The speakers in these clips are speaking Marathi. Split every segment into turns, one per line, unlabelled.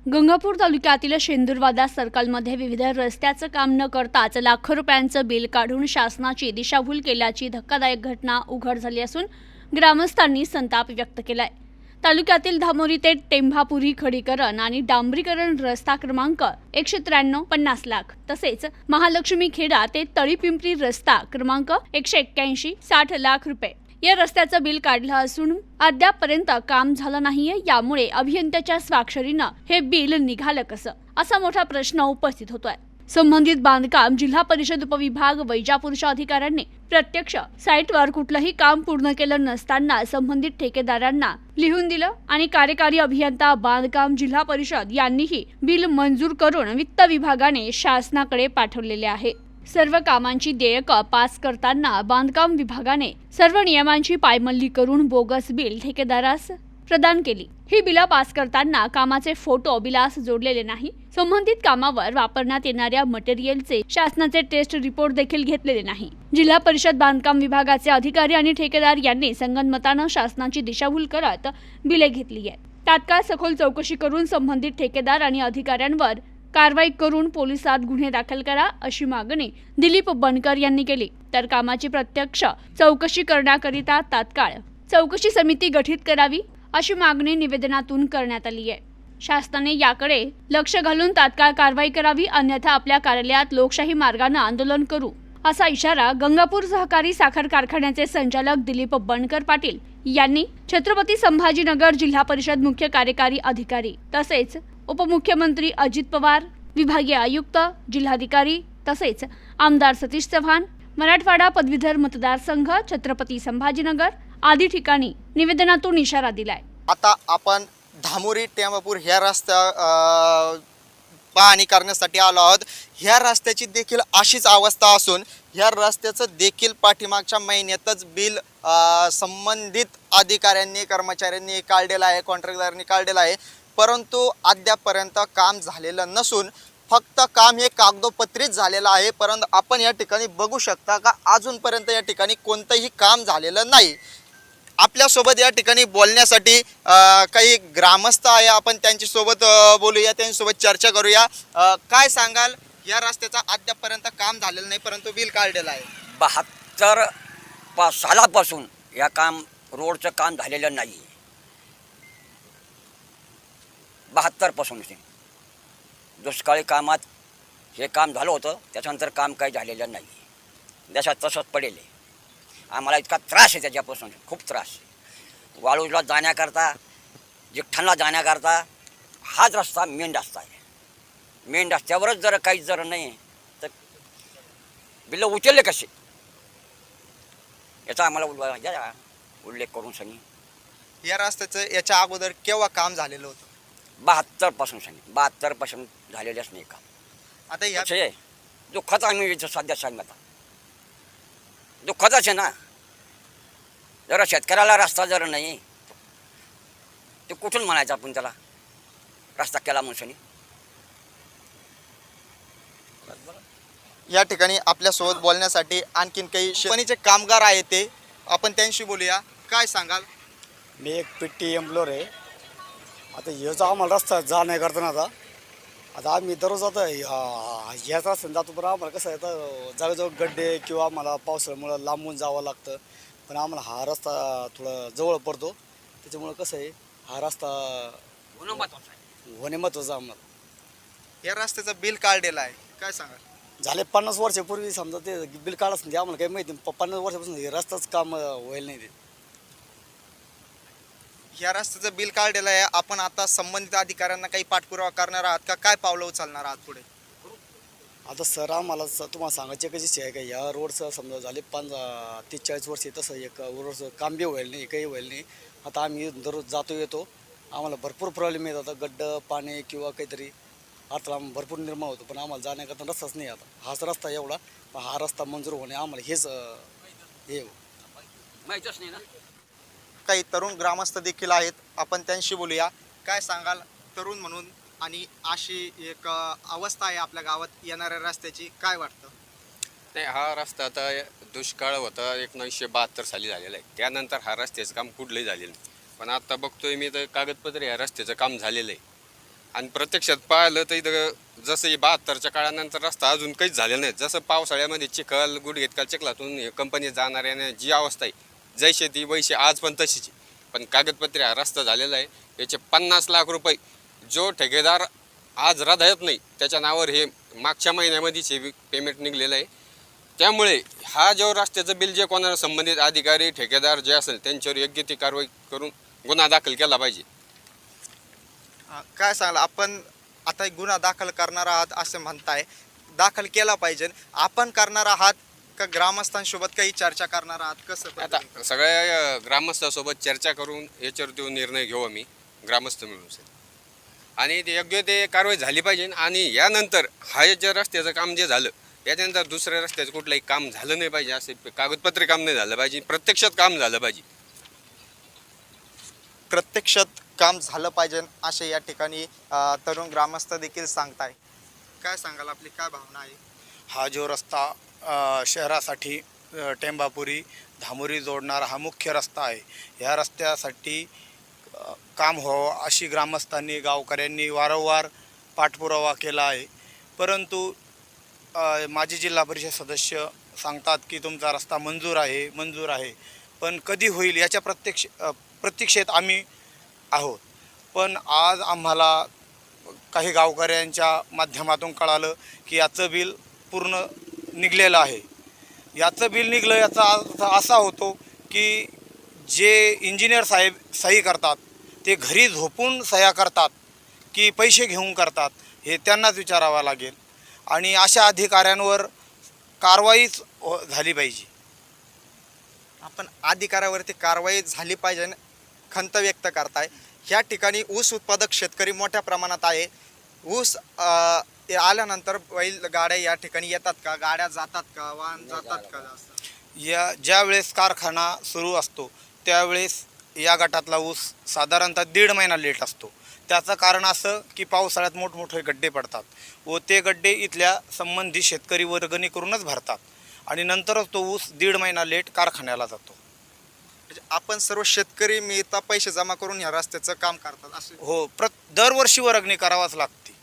गंगापूर तालुक्यातील शेंदूरवादा सर्कलमध्ये विविध रस्त्याचं काम न करताच लाखो रुपयांचं बिल काढून शासनाची दिशाभूल केल्याची धक्कादायक घटना उघड झाली असून ग्रामस्थांनी संताप व्यक्त केलाय। तालुक्यातील धामोरी ते टेंभापुरी खडीकरण आणि डांबरीकरण रस्ता क्रमांक 193 50 लाख तसेच महालक्ष्मी खेडा ते तळीपिंपरी रस्ता क्रमांक 181 60 लाख रुपये या रस्त्याचं बिल काढलं असून अद्यापपर्यंत काम झालं नाहीये। यामुळे अभियंत्याच्या स्वाक्षरीनं हे बिल निघालं कसं असा मोठा प्रश्न उपस्थित होतोय। संबंधित बांधकाम जिल्हा परिषद उपविभाग वैजापूरच्या अधिकाऱ्यांनी प्रत्यक्ष साईटवर कुठलंही काम पूर्ण केलं नसताना संबंधित ठेकेदारांना लिहून दिलं आणि कार्यकारी अभियंता बांधकाम जिल्हा परिषद यांनीही बिल मंजूर करून वित्त विभागाने शासनाकडे पाठवलेले आहे। सर्व कामांची देयकं पास करताना बांधकाम विभागाने सर्व नियमांची पायमल्ली करून बोगस बिल ठेकेदारास प्रदान केली। ही बिला पास करताना कामाचे फोटो बिलास जोडलेले नाही। संबंधित कामावर वापरण्यात येणाऱ्या मटेरियलचे शासनाचे टेस्ट रिपोर्ट देखील घेतलेले नाही। जिल्हा परिषद बांधकाम विभागाचे अधिकारी आणि ठेकेदार यांनी संगनमतानं शासनाची दिशाभूल करत बिले घेतली आहे। तात्काळ सखोल चौकशी करून संबंधित ठेकेदार आणि अधिकाऱ्यांवर कारवाई करून पोलिसात गुन्हे दाखल करा अशी मागणी दिलीप बनकर यांनी केली। तर कामाची प्रत्यक्ष चौकशी करण्याकरिता तात्काळ चौकशी समिती गठीत करावी अशी मागणी निवेदनातून करण्यात आली आहे। शासनाने याकडे लक्ष घालून तात्काळ कारवाई करावी, अन्यथा आपल्या कार्यालयात लोकशाही मार्गाने आंदोलन करू असा इशारा गंगापूर सहकारी साखर कारखान्याचे संचालक दिलीप बनकर पाटील यांनी छत्रपती संभाजीनगर जिल्हा परिषद मुख्य कार्यकारी अधिकारी तसेच उपमुख्यमंत्री अजित पवार, विभागीय आयुक्त, जिल्हाधिकारी तसेच आमदार सतीश चव्हाण, मराठवाडा पदवीधर मतदारसंघ छत्रपती संभाजीनगर आदी ठिकाणी निवेदनातून इशारा दिलाय।
आता आपण धामोरी टेंभापूर ह्या रस्ता पाहणी करण्यासाठी आलो आहोत। ह्या रस्त्याची देखील अशीच अवस्था असून ह्या रस्त्याचं देखील पाठीमागच्या महिन्यातच बिल संबंधित अधिकाऱ्यांनी कर्मचाऱ्यांनी काढलेलं आहे, कॉन्ट्रॅक्टदारांनी काढलेलं आहे, परंतु अद्यापर्यंत काम झालेलं नसून फक्त काम हे कागदोपत्रीच झालेलं आहे। परंतु आपण या ठिकाणी बघू शकता का अजूनपर्यंत या ठिकाणी कोणतंही काम झालेलं नाही। आपल्यासोबत या ठिकाणी बोलण्यासाठी काही ग्रामस्थ आहे, आपण त्यांच्यासोबत बोलूया, त्यांच्यासोबत चर्चा करूया। काय सांगाल, या रस्त्याचा अद्यापर्यंत काम झालेलं नाही परंतु बिल काढलेलं आहे।
72 सालापासून या रोडचं काम झालेलं नाही। 72 पासून दुष्काळी कामात हे काम झालं होतं, त्याच्यानंतर काम काही झालेलं नाही। देशात तसंच पडेल। आम्हाला इतका त्रास आहे त्याच्यापासून, खूप त्रास। वाळूजला जाण्याकरता, जिठ्ठणला जाण्याकरता हाच रस्ता मेन रस्ता आहे। मेन रस्त्यावरच जर काहीच जर नाही तर बिल उचलले कसे याचा आम्हाला उल्लेख करून सांगी।
या रस्त्याचं याच्या अगोदर केव्हा काम झालेलं होतं?
72 पासून सांगी। 72 पासून झालेलंच नाही काम।
आता या
दुःखाचा आम्ही सध्या सांग, आता दुःखाचाच आहे ना। जरा शेतकऱ्याला रस्ता जर नाही ते कुठून म्हणायचं आपण त्याला रस्ता केला म्हणून।
या ठिकाणी आपल्यासोबत बोलण्यासाठी आणखीन काही कंपनीचे कामगार आहेत, ते आपण त्यांशी बोलूया। काय सांगाल?
मी एक पिट्टी एम्प्लॉयर आहे। आता याचा आम्हाला रस्ता जाण्या करताना आता आम्ही दररोज आता ह्याच रस्त्याने जातो, पण आम्हाला कसं आहे तर जागोजाग गड्डे किंवा आम्हाला पावसाळ्यामुळं लांबून जावं लागतं, पण आम्हाला हा रस्ता थोडा जवळ पडतो, त्याच्यामुळं कसं आहे हा रस्ता होणे महत्त्वाचं आम्हाला।
या रस्त्याचं बिल काढलेलं आहे, काय सांगाल?
झाले 50 वर्षापूर्वी समजा ते बिल काढच नाही, आम्हाला काही माहिती नाही। 50 वर्षापासून हे रस्ताच काम व्हायला नाही। ते
या रस्त्याचं बिल काढलेलं आहे, आपण आता संबंधित अधिकाऱ्यांना काही पाठपुरावा करणार आहात का? काय पावलं उचलणार आहात पुढे?
आता सर आम्हाला तुम्हाला सांगायची कशी आहे का या रोडचं समजा झाले 43 वर्षे तसं एक रोडचं काम बी व्हायला नाही, काही व्हायला नाही। आता आम्ही दररोज जातो येतो, आम्हाला भरपूर प्रॉब्लेम येतात, गड्डं पाणी किंवा काहीतरी अडथळा भरपूर निर्माण होतो, पण आम्हाला जाण्याकरता रस्ताच नाही। आता हाच रस्ता एवढा, हा रस्ता मंजूर होणे आम्हाला हेच हे
माहीतच नाही ना।
काही तरुण ग्रामस्थ देखील आहेत, आपण त्यांशी बोलूया। काय सांगाल तरुण म्हणून, आणि अशी एक अवस्था आहे आपल्या गावात येणाऱ्या रस्त्याची, काय वाटतं?
नाही, हा रस्ता आता दुष्काळ होता 1972 साली झालेला आहे, त्यानंतर हा रस्त्याचं काम कुठलंही झालेलं नाही। पण आता बघतोय मी तर कागदपत्र या रस्त्याचं काम झालेलं आहे, आणि प्रत्यक्षात पाहिलं तर इथं जसं 72च्या काळानंतर रस्ता अजून काहीच झालेला नाही. जसं पावसाळ्यामध्ये चिखल गुडघेत काल चिखलातून कंपनी जाणाऱ्याने जी अवस्था आहे जैसे ती वैसे आज पण तशीच आहे. पण कागदपत्रे हा रस्ता झालेला आहे. याचे 50 लाख रुपये जो ठेकेदार आज रद्द नाही त्याच्या नावावर हे मागच्या महिन्यामध्येच हे पेमेंट निघलेलं आहे. त्यामुळे हा जो रस्त्याचं बिल जे कोणाला संबंधित अधिकारी ठेकेदार जे असेल त्यांच्यावर योग्य ती कारवाई करून गुन्हा दाखल केला पाहिजे.
काय सांगाल आपण आता एक गुन्हा दाखल करणार आहात असं म्हणताय, दाखल केला पाहिजे, आपण करणार आहात का ग्रामस्थांसोबत काही चर्चा करणार आहात, कसं
आता सगळ्या ग्रामस्थांसोबत चर्चा करून याच्यावरती निर्णय घेऊ आम्ही ग्रामस्थ मिळून आणि ते योग्य ते कारवाई झाली पाहिजे. आणि यानंतर हा जे रस्त्याचं काम जे झालं याच्यानंतर दुसऱ्या रस्त्याचं कुठलंही काम झालं नाही पाहिजे. असे कागदपत्रे काम नाही झालं पाहिजे, प्रत्यक्षात काम झालं पाहिजे.
प्रत्यक्षात काम झालं पाहिजे असे या ठिकाणी तरुण ग्रामस्थ देखील सांगताय. काय सांगाल, आपली काय भावना आहे?
हा जो रस्ता शहरासाठी टेंबापुरी धामोरी जोडणारा हा मुख्य रस्ता आहे. ह्या रस्त्यासाठी काम व्हावं अशी ग्रामस्थांनी गावकऱ्यांनी वारंवार पाठपुरावा केला आहे. परंतु माजी जिल्हा परिषद सदस्य सांगतात की तुमचा रस्ता मंजूर आहे, पण कधी होईल याच्या प्रतीक्षेत आम्ही आहोत. पण आज आम्हाला काही गावकऱ्यांच्या माध्यमातून कळालं की याचं बिल पूर्ण निघलेलं आहे. याचं बिल निघलं याचा अर्थ असा होतो की जे इंजिनियर साहेब सही करतात ते घरी झोपून सह्या करतात की पैसे घेऊन करतात हे त्यांनाच विचारावं लागेल. आणि अशा अधिकाऱ्यांवर कारवाईच झाली पाहिजे.
आपण अधिकाऱ्यावरती कारवाई झाली पाहिजे खंत व्यक्त करताय. ह्या ठिकाणी ऊस उत्पादक शेतकरी मोठ्या प्रमाणात आहे. ऊस आल्यानंतर बैल गाड्या या ठिकाणी येतात का, गाड्या जातात का, वाहन जातात का?
ज्या वेळेस कारखाना सुरू असतो त्यावेळेस या गटातला ऊस साधारणतः 1.5 महिना लेट असतो. त्याचं कारण असं की पावसाळ्यात मोठमोठे गड्डे पडतात व ते गड्डे इथल्या संबंधित शेतकरी वर्गणी करूनच भरतात आणि नंतरच तो ऊस 1.5 महिना लेट कारखान्याला जातो.
आपण सर्व शेतकरी मिळता पैसे जमा करून ह्या रस्त्याचं काम करतात असे?
हो, दरवर्षी वर्गणी करावाच लागते.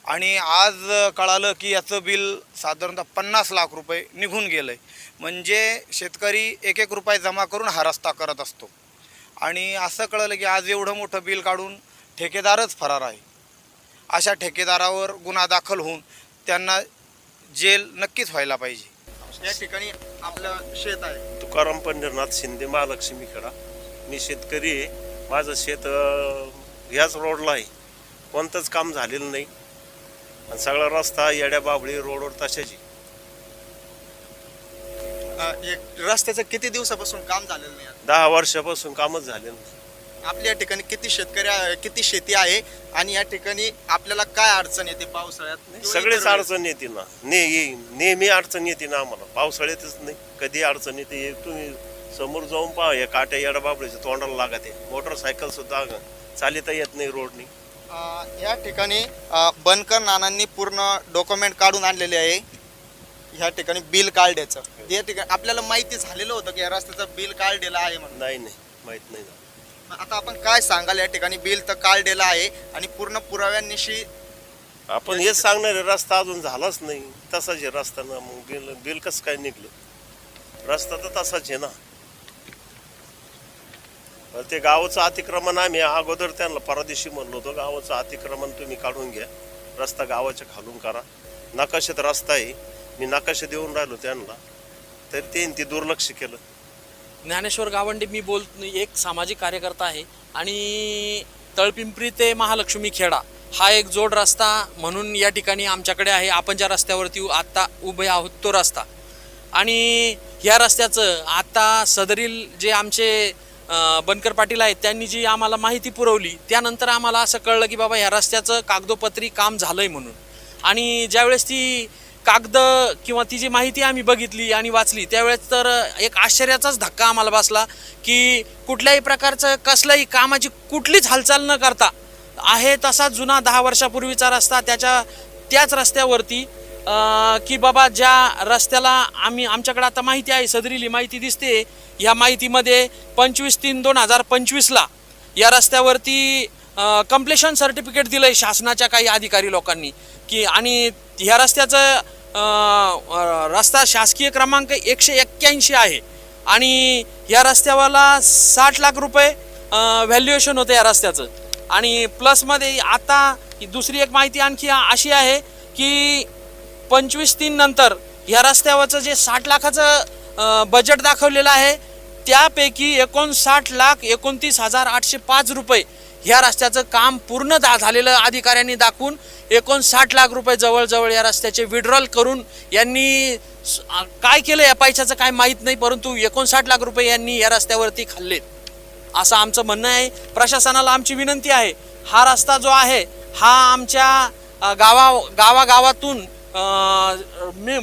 आणि आज कळालं की याचं बिल साधारणतः 50 लाख रुपये निघून गेलं आहे. म्हणजे शेतकरी 1-1 रुपये जमा करून हा रस्ता करत असतो. आणि असं कळलं की आज एवढं मोठं बिल काढून ठेकेदारच फरार आहे. अशा ठेकेदारावर गुन्हा दाखल होऊन त्यांना जेल नक्कीच व्हायला पाहिजे.
या ठिकाणी आपलं शेत आहे.
तुकाराम पंढरनाथ शिंदे, महालक्ष्मी खेडा. मी शेतकरी आहे. माझं शेत ह्याच रोडला आहे. कोणतंच काम झालेलं नाही आणि सगळा रस्ता येड्या बाबळी रोडवर तशाची.
रस्त्याचं किती दिवसापासून काम झालेलं नाही?
10 वर्षापासून कामच झालेलं नाही.
आपल्या ठिकाणी किती शेतकरी किती शेती आहे आणि या ठिकाणी आपल्याला काय अडचण येते पावसाळ्यात?
सगळेच अडचण येते ना, नेहमी अडचण येते ना आम्हाला. पावसाळ्यातच नाही, कधी अडचण येते. तुम्ही समोर जाऊन पहा, या काट्या येड्या बाबळीच्या तोंडाला लागते. मोटरसायकल सुद्धा चालिता येत नाही रोडनी.
या ठिकाणी बनकर नानांनी पूर्ण डॉक्युमेंट काढून आणलेले आहे. ह्या ठिकाणी बिल काढण्याचं या ठिकाणी आपल्याला माहिती झालेलं होतं की या रस्त्याचं बिल काढलेलं आहे म्हणून?
नाही, माहित नाही.
आता आपण काय सांगाल, या ठिकाणी बिल तर काढलेलं आहे आणि पूर्ण पुराव्यांनिशी
आपण हेच सांगणार आहे, रस्ता अजून झालाच नाही, तसाच आहे रस्ता ना. मग बिल कसं काय निघलं? रस्ता तर तसाच आहे ना. ते गावाचं अतिक्रमण आम्ही अगोदर त्यांना परदेशी म्हणलो होतो, गावाचं अतिक्रमण तुम्ही काढून घ्या, रस्ता गावाच्या खालून करा. नकाशात रस्ता आहे, मी नकाशा देऊन राहिलो त्यांना, तर ते दुर्लक्ष केलं.
ज्ञानेश्वर गावंडे मी एक सामाजिक कार्यकर्ता आहे आणि तळपिंपरी ते महालक्ष्मी खेडा हा एक जोड रस्ता म्हणून या ठिकाणी आमच्याकडे आहे. आपण ज्या रस्त्यावरती आत्ता उभे आहोत तो रस्ता. आणि या रस्त्याचं आता सदरील जे आमचे बनकर पाटील आहेत त्यांनी जी आम्हाला माहिती पुरवली त्यानंतर आम्हाला असं कळलं की बाबा ह्या रस्त्याचं कागदोपत्री काम झालं आहे म्हणून. आणि ज्यावेळेस ती कागद किंवा ती जी माहिती आम्ही बघितली आणि वाचली त्यावेळेस तर एक आश्चर्याचाच धक्का आम्हाला बसला की कुठल्याही प्रकारचं कसल्याही कामाची कुठलीच हालचाल न करता आहे तसा जुना 10 वर्षापूर्वीचा रस्ता त्याच रस्त्यावरती की बाबा ज्या रस्त्याला आमच्याकडे आता माहिती आहे, सदरीली माहिती दिसते. ह्या माहितीमध्ये 25/3/2025ला या रस्त्यावरती कम्प्लिशन सर्टिफिकेट दिलं आहे शासनाच्या काही अधिकारी लोकांनी की आणि ह्या रस्त्याचं रस्ता शासकीय क्रमांक 181 आहे आणि या रस्त्यावाला 60 लाख रुपये व्हॅल्युएशन होतं या रस्त्याचं. आणि प्लसमध्ये आता दुसरी एक माहिती आणखी अशी आहे की 25/3 नंतर ह्या रस्त्यावरचं जे 60 लाखाचं बजेट दाखवलेलं आहे त्यापैकी 59,29,805 रुपये ह्या रस्त्याचं काम पूर्ण झालेलं अधिकाऱ्यांनी दाखवून 59 लाख रुपये जवळजवळ या रस्त्याचे विड्रॉल करून यांनी काय केलं या पैशाचं काय माहीत नाही, परंतु 59 लाख रुपये यांनी या रस्त्यावरती खाल्लेत असं आमचं म्हणणं आहे. प्रशासनाला आमची विनंती आहे, हा रस्ता जो आहे हा आमच्या गावागावातून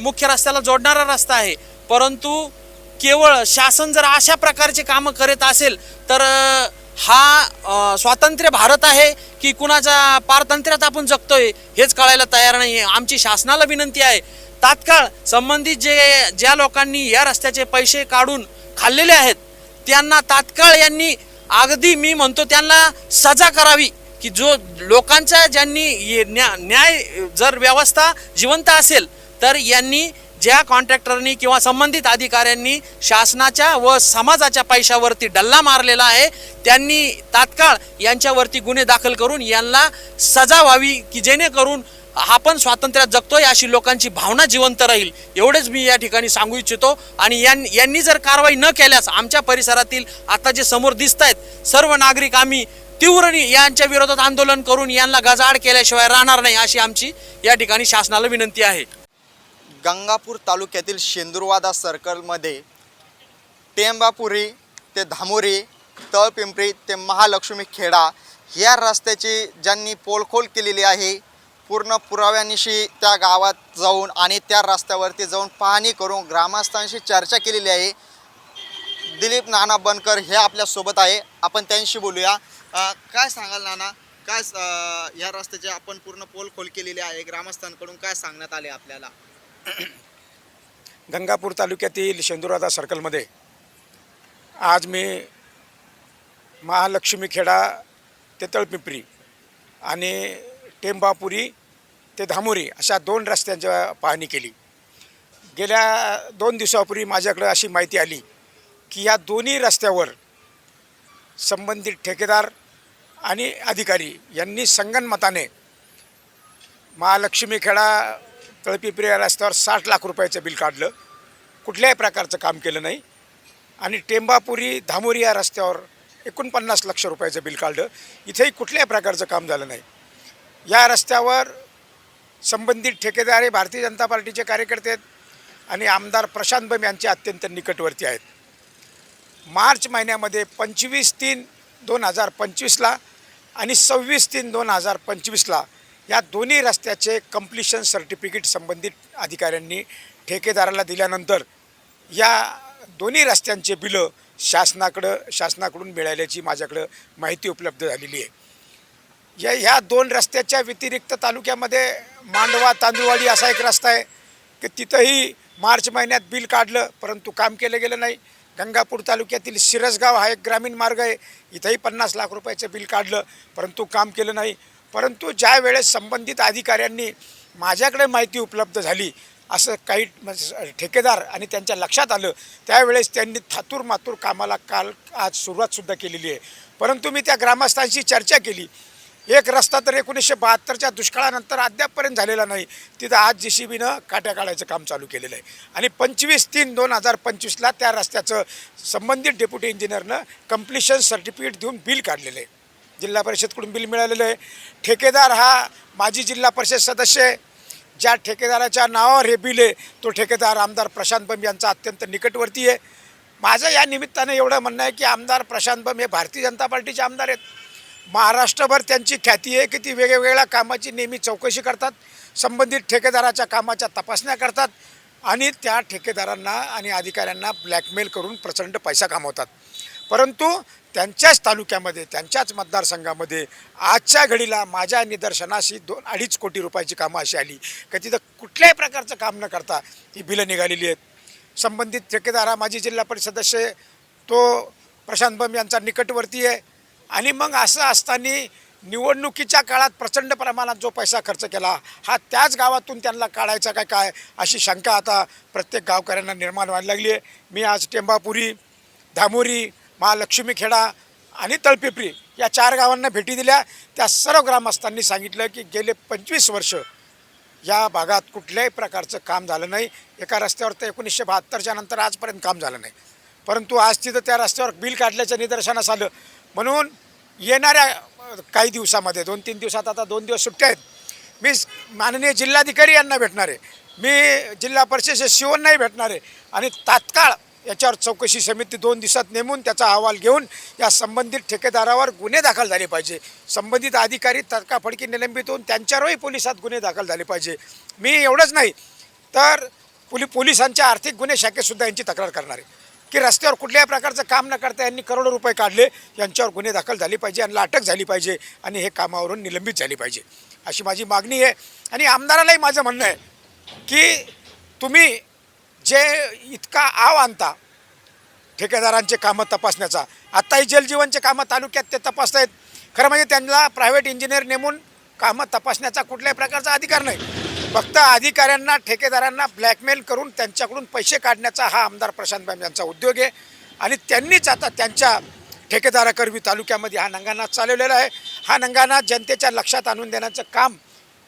मुख्य रस्त्याला जोडणारा रस्ता आहे, परंतु केवळ शासन जर अशा प्रकारचे कामं करत असेल तर हा स्वातंत्र्य भारत आहे की कुणाच्या पारतंत्र्यात आपण जगतोय हेच कळायला तयार नाही आहे. आमची शासनाला विनंती आहे, तात्काळ संबंधित ज्या लोकांनी या रस्त्याचे पैसे काढून खाल्लेले आहेत त्यांना तात्काळ यांनी अगदी मी म्हणतो त्यांना सजा करावी की जो लोकांचा ज्यांनी न्याय जर व्यवस्था जिवंत असेल तर यांनी ज्या कॉन्ट्रॅक्टरनी किंवा संबंधित अधिकाऱ्यांनी शासनाच्या व समाजाच्या पैशावरती डल्ला मारलेला आहे त्यांनी तात्काळ यांच्यावरती गुन्हे दाखल करून यांना सजा व्हावी की जेणेकरून आपण स्वातंत्र्यात जगतोय अशी लोकांची भावना जिवंत राहील एवढेच मी या ठिकाणी सांगू इच्छितो. आणि यांनी जर कारवाई न केल्यास आमच्या परिसरातील आता जे समोर दिसत आहेत सर्व नागरिक आम्ही तीव्र यांच्या विरोधात आंदोलन करून यांना गजाआड केल्याशिवाय राहणार नाही अशी आमची या ठिकाणी शासनाला विनंती आहे.
गंगापूर तालुक्यातील शेंदुरवादा सर्कलमध्ये टेंबापुरी ते धामोरी, तळपिंपरी ते महालक्ष्मी खेडा या रस्त्याची ज्यांनी पोलखोल केलेली आहे पूर्ण पुराव्यानिशी त्या गावात जाऊन आणि त्या रस्त्यावरती जाऊन पाहणी करून ग्रामस्थांशी चर्चा केलेली आहे. दिलीप नाना बनकर हे आपल्यासोबत आहे, आपण त्यांशी बोलूया. काय सांगाल नाना, काय या रस्त्याची आपण पूर्ण पोलखोल केलेली आहे, ग्रामस्थांकडून काय सांगण्यात आले आपल्याला?
गंगापूर तालुक्यातील शेंदुरादा सर्कलमध्ये आज मी महालक्ष्मी खेडा ते तळपिंपरी आणि टेंबापुरी ते धामोरी अशा 2 रस्त्यांची पाहणी केली. गेल्या 2 दिवसापूर्वी माझ्याकडे अशी माहिती आली की या दोन्ही रस्त्यावर संबंधित ठेकेदार आणि अधिकारी यांनी संगनमताने महालक्ष्मी खेडा तळपिंपरी या रस्त्यावर 60 लाख रुपयाचं बिल काढलं, कुठल्याही प्रकारचं काम केलं नाही. आणि टेंबापुरी धामोरी या रस्त्यावर 49 लाख रुपयाचं बिल काढलं, इथेही कुठल्याही प्रकारचं काम झालं नाही. या रस्त्यावर संबंधित ठेकेदार हे भारतीय जनता पार्टीचे कार्यकर्ते आहेत आणि आमदार प्रशांत बंब यांचे अत्यंत निकटवर्ती आहेत. मार्च महिन्यामध्ये 25/3/2025ला आणि 26/3/2025ला या दोन्ही रस्त्याचे कम्प्लिशन सर्टिफिकेट संबंधित अधिकाऱ्यांनी ठेकेदाराला दिल्यानंतर या दोन्ही रस्त्यांचे बिलं शासनाकडून मिळाल्याची माझ्याकडं माहिती उपलब्ध झालेली आहे. ह्या 2 रस्त्याच्या व्यतिरिक्त तालुक्यामध्ये मांडवा तांदूळवाडी असा एक रस्ता आहे की तिथंही मार्च महिन्यात बिल काढलं परंतु काम केलं गेलं नाही. गंगापूर तालुक्यातील शिरसगाव हा एक ग्रामीण मार्ग आहे, इथंही 50 लाख रुपयाचं बिल काढलं परंतु काम केलं नाही. परंतु ज्या वेळेस संबंधित अधिकाऱ्यांनी माझ्याकडे माहिती उपलब्ध झाली असं काही ठेकेदार आणि त्यांच्या लक्षात आलं त्यावेळेस त्यांनी थातूर कामाला आज सुरुवातसुद्धा केलेली आहे. परंतु मी त्या ग्रामस्थांशी चर्चा केली. एक रस्ता तर 1972च्या दुष्काळानंतर अद्यापपर्यंत झालेला नाही, तिथं आज JCBनं काट्या काढायचं काम चालू केलेलं आहे. आणि 25/3/2025ला त्या रस्त्याचं संबंधित डेप्युटी इंजिनियरनं कम्प्लिशन सर्टिफिकेट देऊन बिल काढलेलं आहे. जिल्हा परिषदकडून बिल मिळालेलं आहे. ठेकेदार हा माजी जिल्हा परिषद सदस्य आहे. ज्या ठेकेदाराच्या नावावर हे बिल आहे तो ठेकेदार आमदार प्रशांत बंब यांचा अत्यंत निकटवर्ती आहे. माझं या निमित्तानं एवढं म्हणणं आहे की आमदार प्रशांत बंब हे भारतीय जनता पार्टीचे आमदार आहेत. महाराष्ट्रभर त्यांची ख्याती आहे की ती वेगवेगळ्या कामाची नेहमी चौकशी करतात, संबंधित ठेकेदाराच्या कामाच्या तपासण्या करतात आणि त्या ठेकेदारांना आणि अधिकाऱ्यांना ब्लॅकमेल करून प्रचंड पैसा कमवतात. परंतु त्यांच्याच तालुक्यामध्ये त्यांच्याच मतदारसंघामध्ये आजच्या घडीला माझ्या निदर्शनाशी 2-2.5 कोटी रुपयाची कामं अशी आली की तिथं कुठल्याही प्रकारचं काम न करता ही बिलं निघालेली आहेत. संबंधित ठेकेदार हा माजी जिल्हा परिषद सदस्य तो प्रशांत बंब यांचा निकटवर्ती आहे. आणि मग असं असताना निवडणुकीच्या काळात प्रचंड प्रमाणात जो पैसा खर्च केला हा त्याच गावातून त्यांना काढायचा काय अशी शंका आता प्रत्येक गावकऱ्यांना निर्माण व्हायला लागली आहे. मी आज टेंबापुरी, धामोरी, महालक्ष्मी खेडा आणि तळपिपरी या 4 गावांना भेटी दिल्या. त्या सर्व ग्रामस्थांनी सांगितलं की गेले 25 वर्ष या भागात कुठल्याही प्रकारचं काम झालं नाही. एका रस्त्यावर तर 1972च्या नंतर आजपर्यंत काम झालं नाही, परंतु आज तिथं त्या रस्त्यावर बिल काढल्याचं निदर्शनास आलं. म्हणून येणाऱ्या काही दिवसामध्ये 2-3 दिवसात, आता 2 दिवस सुट्ट्या आहेत, मी माननीय जिल्हाधिकारी यांना भेटणार आहे, मी जिल्हा परिषदेचे शिवण्णाही भेटणार आहे आणि तात्काळ याच्यावर चौकशी समिती 2 दिवसात नेमून त्याचा अहवाल घेऊन या संबंधित ठेकेदारावर गुन्हे दाखल झाले पाहिजे. संबंधित अधिकारी तडकाफडकी निलंबित होऊन त्यांच्यावरही पोलिसात गुन्हे दाखल झाले पाहिजे. मी एवढंच नाही तर पोलिसांच्या आर्थिक गुन्हे शाखेतसुद्धा यांची तक्रार करणार आहे की रस्त्यावर कुठल्याही प्रकारचं काम न करता यांनी करोडो रुपये काढले, यांच्यावर गुन्हे दाखल झाले पाहिजे, यांना अटक झाली पाहिजे आणि हे कामावरून निलंबित झाली पाहिजे अशी माझी मागणी आहे. आणि आमदारालाही माझं म्हणणं आहे की तुम्ही जे इतका आव आणता ठेकेदारांचे कामं तपासण्याचा, आत्ताही जलजीवनचे कामं तालुक्यात ते तपासत आहेत. खरं म्हणजे त्यांना प्रायव्हेट इंजिनियर नेमून कामं तपासण्याचा कुठल्याही प्रकारचा अधिकार नाही. फक्त अधिकाऱ्यांना, ठेकेदारांना ब्लॅकमेल करून त्यांच्याकडून पैसे काढण्याचा हा आमदार प्रशांत भाम यांचा उद्योग आहे आणि त्यांनीच आता त्यांच्या ठेकेदाराकरवी तालुक्यामध्ये हा नंगानाच चालवलेला आहे. हा नंगानाच जनतेच्या लक्षात आणून देण्याचं काम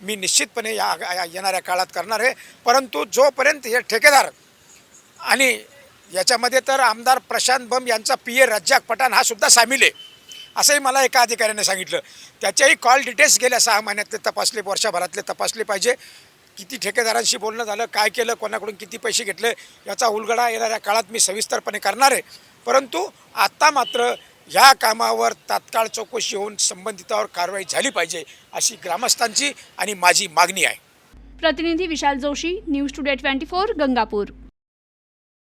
मी निश्चितपणे येणाऱ्या काळात करणार आहे. परंतु जोपर्यंत हे ठेकेदार आणि याच्यामध्ये तर आमदार प्रशांत बंब यांचा PA रज्जाक पठाण हा सुद्धा सामील आहे असंही मला एका अधिकाऱ्याने सांगितलं. त्याच्याही कॉल डिटेल्स गेल्या 6 महिन्यातले तपासले, वर्षभरातले तपासले पाहिजे. किती ठेकेदारांशी बोलणं झालं, काय केलं, कोणाकडून किती पैसे घेतले याचा उलगडा येणाऱ्या काळात मी सविस्तरपणे करणार आहे. परंतु आत्ता मात्र ह्या कामावर तात्काळ चौकशी होऊन संबंधितावर कारवाई झाली पाहिजे अशी ग्रामस्थांची आणि माझी मागणी आहे.
प्रतिनिधी विशाल जोशी, न्यूज टुडे 24, गंगापूर.